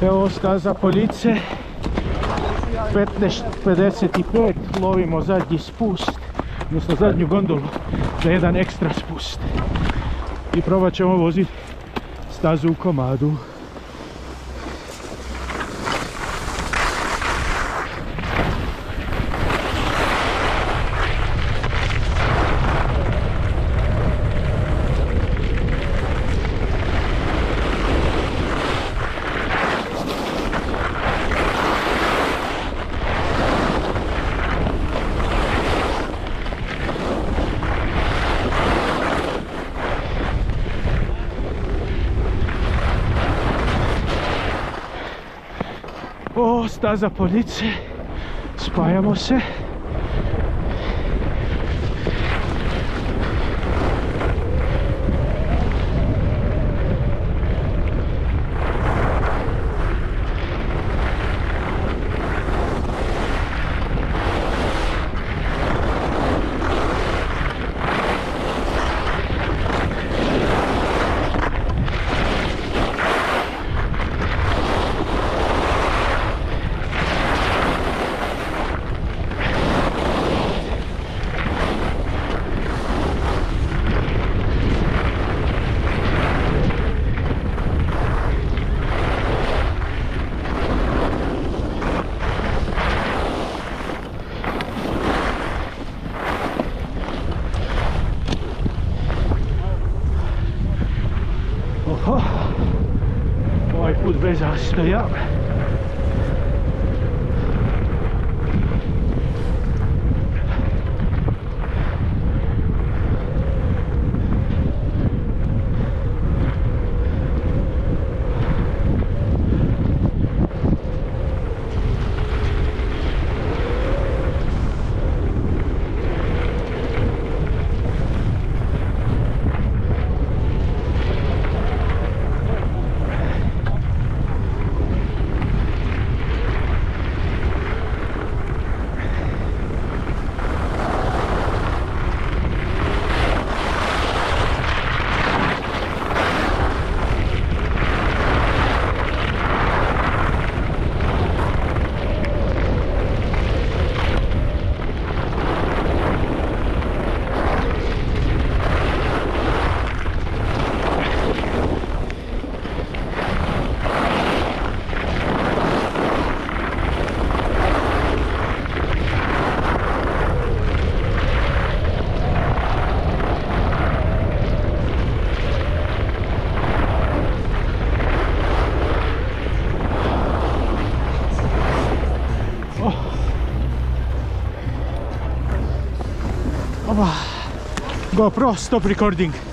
Evo staza police, 15:55, lovimo zadnji spust, odnosno zadnju gondolu za jedan ekstra spust. I probat ćemo voziti stazu u komadu. O, staza police, spajamo se. Oho, ovaj put bez zastoja. GoPro, stop recording.